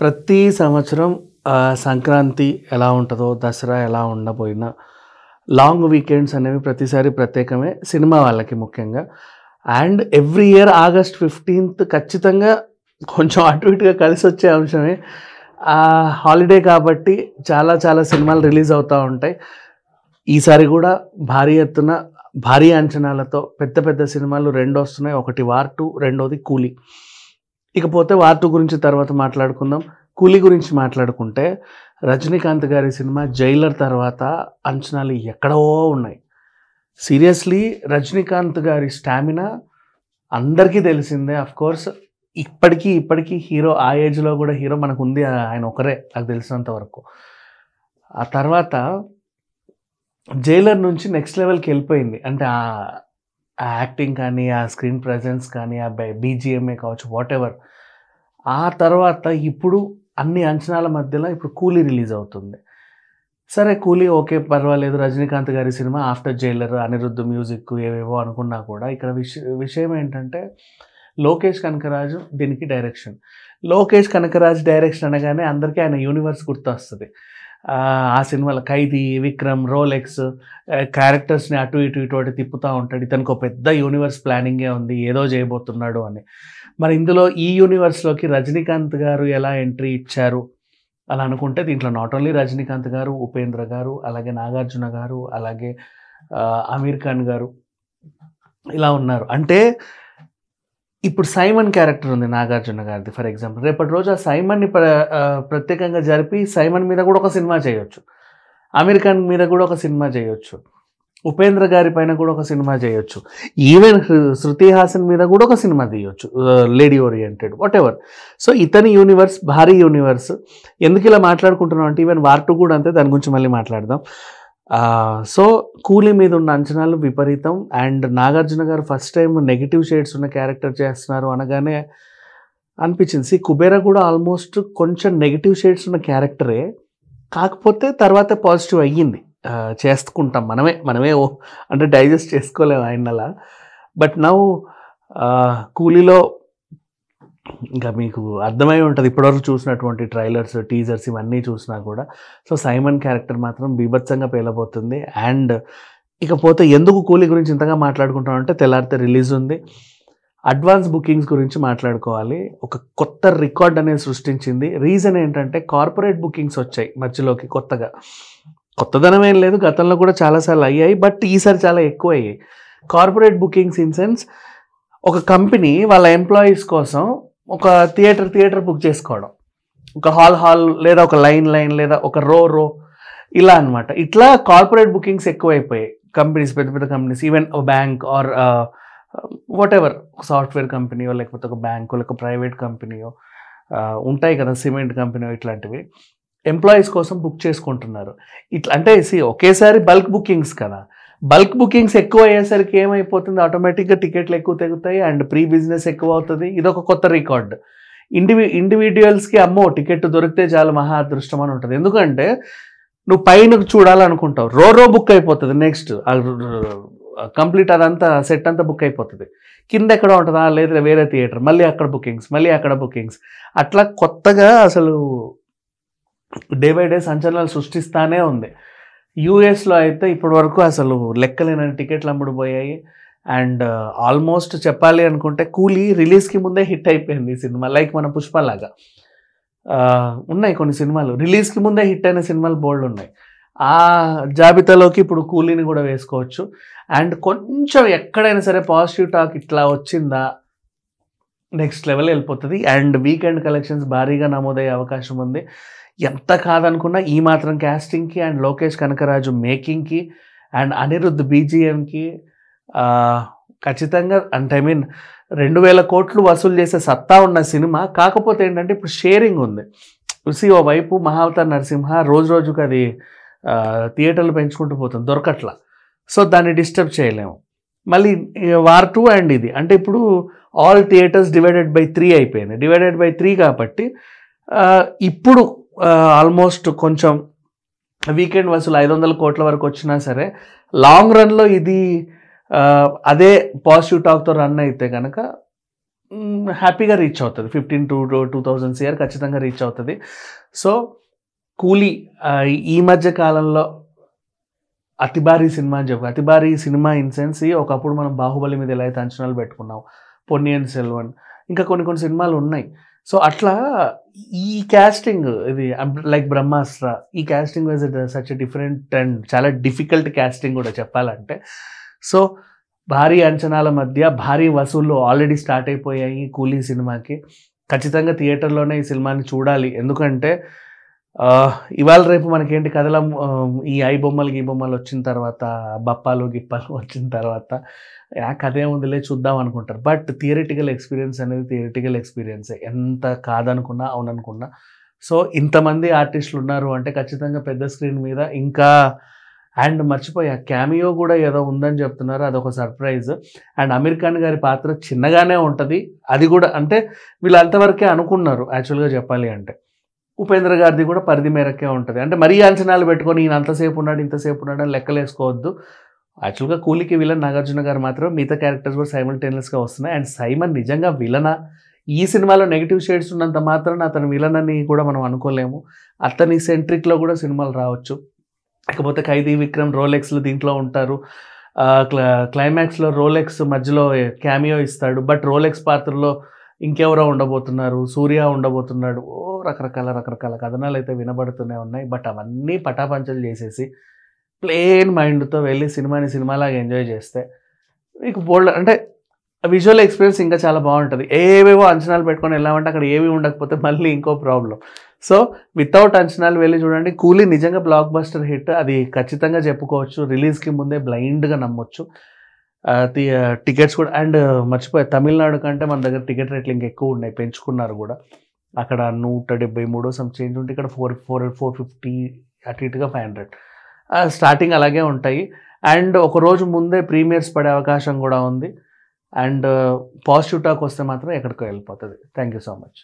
ప్రతి సంవత్సరం సంక్రాంతి ఎలా ఉంటుందో, దసరా ఎలా ఉండబోయినా లాంగ్ వీకెండ్స్ అనేవి ప్రతిసారి ప్రత్యేకమే సినిమా వాళ్ళకి ముఖ్యంగా. And every year August 15th ఖచ్చితంగా కొంచెం అటు ఇటుగా కలిసి వచ్చే అంశమే. హాలిడే కాబట్టి చాలా చాలా సినిమాలు రిలీజ్ అవుతూ ఉంటాయి. ఈసారి కూడా భారీ ఎత్తున భారీ అంచనాలతో పెద్ద పెద్ద సినిమాలు రెండు వస్తున్నాయి. ఒకటి వార్ 2, రెండోది కూలీ. ఇకపోతే వార్ 2 గురించి తర్వాత మాట్లాడుకుందాం. కూలీ గురించి మాట్లాడుకుంటే రజనీకాంత్ గారి సినిమా జైలర్ తర్వాత అంచనాలు ఎక్కడో ఉన్నాయి. సీరియస్లీ రజనీకాంత్ గారి స్టామినా అందరికీ తెలిసిందే. అఫ్కోర్స్ ఇప్పటికీ హీరో, ఆ ఏజ్లో కూడా హీరో మనకు ఉంది ఆయన ఒకరే నాకు తెలిసినంత వరకు. ఆ తర్వాత జైలర్ నుంచి నెక్స్ట్ లెవెల్కి వెళ్ళిపోయింది. అంటే ఆ యాక్టింగ్ కానీ, ఆ స్క్రీన్ ప్రెజెన్స్ కానీ, ఆ బీజిఎంఏ కావచ్చు, వాట్ ఎవర్. ఆ తర్వాత ఇప్పుడు అన్ని అంచనాల మధ్యలో ఇప్పుడు కూలీ రిలీజ్ అవుతుంది. సరే కూలీ ఓకే, పర్వాలేదు, రజనీకాంత్ గారి cinema after Jailer, Anirudh music ఏవేవో అనుకున్నా కూడా ఇక్కడ విషయం ఏంటంటే లోకేష్ కనకరాజు దీనికి డైరెక్షన్. లోకేష్ కనకరాజు డైరెక్షన్ అనగానే అందరికీ ఆయన యూనివర్స్ గుర్తొస్తుంది. ఆ సినిమాలో ఖైదీ, విక్రమ్, రోలెక్స్ క్యారెక్టర్స్ని అటు ఇటు తిప్పుతూ ఉంటాడు. ఇతనికి ఒక పెద్ద యూనివర్స్ ప్లానింగే ఉంది, ఏదో చేయబోతున్నాడు అని. మరి ఇందులో ఈ యూనివర్స్లోకి రజనీకాంత్ గారు ఎలా ఎంట్రీ ఇచ్చారు అని అనుకుంటే దీంట్లో నాట్ ఓన్లీ రజనీకాంత్ గారు, ఉపేంద్ర గారు, అలాగే నాగార్జున గారు, అలాగే అమీర్ ఖాన్ గారు ఇలా ఉన్నారు. అంటే ఇప్పుడు సైమన్ క్యారెక్టర్ ఉంది నాగార్జున గారిది ఫర్ ఎగ్జాంపుల్. రేపటి రోజు ఆ సైమన్ని ప్రత్యేకంగా జరిపి సైమన్ మీద కూడా ఒక సినిమా చేయొచ్చు, అమీర్ ఖాన్ మీద కూడా ఒక సినిమా చేయొచ్చు, ఉపేంద్ర గారి పైన కూడా ఒక సినిమా చేయొచ్చు, ఈవెన్ శృతి హాసన్ మీద కూడా ఒక సినిమా తీయొచ్చు, lady oriented, what ever. So ఇతని యూనివర్స్ భారీ యూనివర్స్. ఎందుకు ఇలా మాట్లాడుకుంటున్నాం అంటే ఈవెన్ వార్ 2 కూడా అంతే, దాని గురించి మళ్ళీ మాట్లాడదాం. సో కూలీ మీద ఉన్న అంచనాలు విపరీతం. అండ్ నాగార్జున గారు ఫస్ట్ టైం నెగిటివ్ షేడ్స్ ఉన్న క్యారెక్టర్ చేస్తున్నారు అనగానే అనిపించింది. కుబేరా కూడా ఆల్మోస్ట్ కొంచెం నెగిటివ్ షేడ్స్ ఉన్న క్యారెక్టరే, కాకపోతే తర్వాత పాజిటివ్ అయ్యింది. చేసుకుంటాం మనమే అంటే డైజెస్ట్ చేసుకోలేము ఆయనలా. బట్ నౌ కూలీలో ఇంకా మీకు అర్థమై ఉంటుంది ఇప్పటివరకు చూసినటువంటి ట్రైలర్స్, టీజర్స్ ఇవన్నీ చూసినా కూడా. సో సైమన్ క్యారెక్టర్ మాత్రం బీభత్సంగా పేలబోతుంది. అండ్ ఇకపోతే ఎందుకు కూలీ గురించి ఇంతగా మాట్లాడుకుంటామంటే తెల్లారితే రిలీజ్ ఉంది. అడ్వాన్స్ బుకింగ్స్ గురించి మాట్లాడుకోవాలి. ఒక కొత్త రికార్డ్ అనేది సృష్టించింది. రీజన్ ఏంటంటే కార్పొరేట్ బుకింగ్స్ వచ్చాయి మధ్యలోకి కొత్తగా. కొత్తదనం ఏం లేదు, గతంలో కూడా చాలాసార్లు అయ్యాయి, బట్ ఈసారి చాలా ఎక్కువ అయ్యాయి. కార్పొరేట్ బుకింగ్స్ ఇన్ సెన్స్ ఒక కంపెనీ వాళ్ళ ఎంప్లాయీస్ కోసం ఒక థియేటర్ బుక్ చేసుకోవడం, ఒక హాల్ లేదా ఒక లైన్ లేదా ఒక రో ఇలా అనమాట. ఇట్లా కార్పొరేట్ బుకింగ్స్ ఎక్కువైపోయాయి. కంపెనీస్, పెద్ద పెద్ద companies, even bank or whatever, software కంపెనీయో లేకపోతే ఒక బ్యాంకో లేక ప్రైవేట్ కంపెనీయో ఉంటాయి కదా, సిమెంట్ కంపెనీయో, ఇట్లాంటివి ఎంప్లాయీస్ కోసం బుక్ చేసుకుంటున్నారు. ఇట్లా అంటే ఒకేసారి బల్క్ బుకింగ్స్ కదా. బల్క్ బుకింగ్స్ ఎక్కువ అయ్యేసరికి ఏమైపోతుంది, ఆటోమేటిక్గా టికెట్లు ఎక్కువ తెగుతాయి అండ్ ప్రీ బిజినెస్ ఎక్కువ అవుతుంది. ఇదొక కొత్త రికార్డ్. ఇండివిజువల్స్కి అమ్మో టికెట్ దొరికితే చాలా మహా అదృష్టం అని ఉంటుంది. ఎందుకంటే నువ్వు పైన చూడాలనుకుంటావు, రో బుక్ అయిపోతుంది, నెక్స్ట్ కంప్లీట్ అదంతా సెట్ అంతా బుక్ అయిపోతుంది. కింద ఎక్కడ ఉంటుందా, లేదా వేరే థియేటర్, మళ్ళీ అక్కడ బుకింగ్స్, అట్లా కొత్తగా అసలు డే బై డే సంచలనాలు సృష్టిస్తానే ఉంది. యూఎస్లో అయితే ఇప్పటి వరకు అసలు లెక్కలేనని టికెట్లు అమ్ముడుపోయాయి. అండ్ ఆల్మోస్ట్ చెప్పాలి అనుకుంటే కూలీ రిలీజ్కి ముందే హిట్ అయిపోయింది ఈ సినిమా. లైక్ మన పుష్పలాగా ఉన్నాయి కొన్ని సినిమాలు రిలీజ్కి ముందే హిట్ అయిన సినిమాలు బోల్డ్ ఉన్నాయి. ఆ జాబితాలోకి ఇప్పుడు కూలీని కూడా వేసుకోవచ్చు. అండ్ కొంచెం ఎక్కడైనా సరే పాజిటివ్ టాక్ ఇట్లా వచ్చిందా నెక్స్ట్ లెవెల్ వెళ్ళిపోతుంది. అండ్ వీకెండ్ కలెక్షన్స్ భారీగా నమోదయ్యే అవకాశం ఉంది. ఎంత కాదనుకున్నా ఈ మాత్రం క్యాస్టింగ్కి అండ్ లోకేష్ కనకరాజు మేకింగ్కి అండ్ అనిరుద్ధ్ బీజిఎంకి ఖచ్చితంగా అంటే 2000 కోట్లు వసూలు చేసే సత్తా ఉన్న సినిమా. కాకపోతే ఏంటంటే ఇప్పుడు షేరింగ్ ఉంది. ఓవైపు మహావతార్ నరసింహ రోజుకి అది థియేటర్లు పెంచుకుంటూ పోతుంది, దొరకట్లా. సో దాన్ని డిస్టర్బ్ చేయలేము. మళ్ళీ వార్ 2 అండ్ ఇది అంటే ఇప్పుడు ఆల్ థియేటర్స్ డివైడెడ్ బై 3 అయిపోయింది. డివైడెడ్ బై 3 కాబట్టి ఇప్పుడు ఆల్మోస్ట్ కొంచెం వీకెండ్ వసూలు 500 కోట్ల వరకు వచ్చినా సరే లాంగ్ రన్లో ఇది అదే పాజిటివ్ టాక్తో రన్ అయితే కనుక హ్యాపీగా రీచ్ అవుతుంది. 15 to 2000 CR ఖచ్చితంగా రీచ్ అవుతుంది. సో కూలీ ఈ మధ్య కాలంలో అతి భారీ సినిమా అని చెప్పు. అతి భారీ సినిమా ఇన్ సెన్స్ ఒకప్పుడు మనం బాహుబలి మీద ఎలా అయితే అంచనాలు పెట్టుకున్నాం, పొన్నియిన్ సెల్వన్, ఇంకా కొన్ని సినిమాలు ఉన్నాయి. సో అట్లా ఈ క్యాస్టింగ్ ఇది లైక్ బ్రహ్మాస్త్ర, ఈ casting was such different and చాలా డిఫికల్ట్ క్యాస్టింగ్ కూడా చెప్పాలంటే. సో భారీ అంచనాల మధ్య భారీ వసూళ్ళు ఆల్రెడీ స్టార్ట్ అయిపోయాయి కూలీ సినిమాకి. ఖచ్చితంగా థియేటర్లోనే ఈ సినిమాని చూడాలి. ఎందుకంటే ఇవాళ రేపు మనకేంటి కథలం ఈ ఐ బొమ్మలు గీ బొమ్మలు వచ్చిన తర్వాత, బప్పాలు గిప్పాలు వచ్చిన తర్వాత కథ ఏముందిలే చూద్దాం అనుకుంటారు. బట్ థియరిటికల్ ఎక్స్పీరియన్స్ అనేది థియరిటికల్ ఎక్స్పీరియన్సే, ఎంత కాదనుకున్నా అవుననుకున్నా. సో ఇంతమంది ఆర్టిస్టులు ఉన్నారు అంటే ఖచ్చితంగా పెద్ద స్క్రీన్ మీద ఇంకా. అండ్ మర్చిపోయా, క్యామియో కూడా ఏదో ఉందని చెప్తున్నారు, అదొక సర్ప్రైజ్. అండ్ అమీర్ ఖాన్ గారి పాత్ర చిన్నగానే ఉంటుంది, అది కూడా అంటే వీళ్ళు అంతవరకే అనుకున్నారు యాక్చువల్గా చెప్పాలి అంటే. ఉపేంద్ర గారిది కూడా పరిధి మేరకే ఉంటుంది. అంటే మరీ అంచనాలు పెట్టుకొని ఈయన అంతసేపు ఉన్నాడు ఇంతసేపు ఉన్నాడు అని లెక్కలేసుకోవద్దు. యాక్చువల్గా కూలీకి విలన్ నాగార్జున గారు మాత్రం, మిగతా క్యారెక్టర్స్ కూడా సైమల్టేనియస్గా వస్తున్నాయి. అండ్ సైమన్ నిజంగా విలనా? ఈ సినిమాలో నెగిటివ్ షేడ్స్ ఉన్నంత మాత్రాన అతను విలన్ అని కూడా మనం అనుకోలేము. అతని సెంట్రిక్లో కూడా సినిమాలు రావచ్చు. కాకపోతే ఖైదీ విక్రమ్ రోలెక్స్లు దీంట్లో ఉంటారు. క్లైమాక్స్లో రోలెక్స్ మధ్యలో క్యామియో ఇస్తాడు. బట్ రోలెక్స్ పాత్రలో ఇంకెవరో ఉండబోతున్నారు, సూర్య ఉండబోతున్నాడు. రకరకాల కథనాలు అయితే వినబడుతూనే ఉన్నాయి. బట్ అవన్నీ పటాపంచలు చేసేసి ప్లెయిన్ మైండ్తో వెళ్ళి సినిమాని సినిమాలాగా ఎంజాయ్ చేస్తే మీకు బోల్డ్ అంటే విజువల్ ఎక్స్పీరియన్స్ ఇంకా చాలా బాగుంటుంది. ఏవేవో అంచనాలు పెట్టుకొని వెళ్ళామంటే అక్కడ ఏవి ఉండకపోతే మళ్ళీ ఇంకో ప్రాబ్లం. సో వితౌట్ అంచనాలు వెళ్ళి చూడండి. కూలీ నిజంగా బ్లాక్ బస్టర్ హిట్, అది ఖచ్చితంగా చెప్పుకోవచ్చు. రిలీజ్కి ముందే బ్లైండ్గా నమ్మొచ్చు. టికెట్స్ కూడా. అండ్ మర్చిపోయా, తమిళనాడు కంటే మన దగ్గర టికెట్ రేట్లు ఇంకా ఎక్కువ ఉన్నాయి, పెంచుకున్నారు కూడా. అక్కడ 173 సమ్ చేంజ్ ఉంటే ఇక్కడ 450 అటు ఇటుగా 500 స్టార్టింగ్ అలాగే ఉంటాయి. అండ్ ఒక రోజు ముందే ప్రీమియర్స్ పడే అవకాశం కూడా ఉంది. అండ్ పాజిటివ్ టాక్ వస్తే మాత్రం ఎక్కడికో వెళ్ళిపోతుంది. Thank you so much.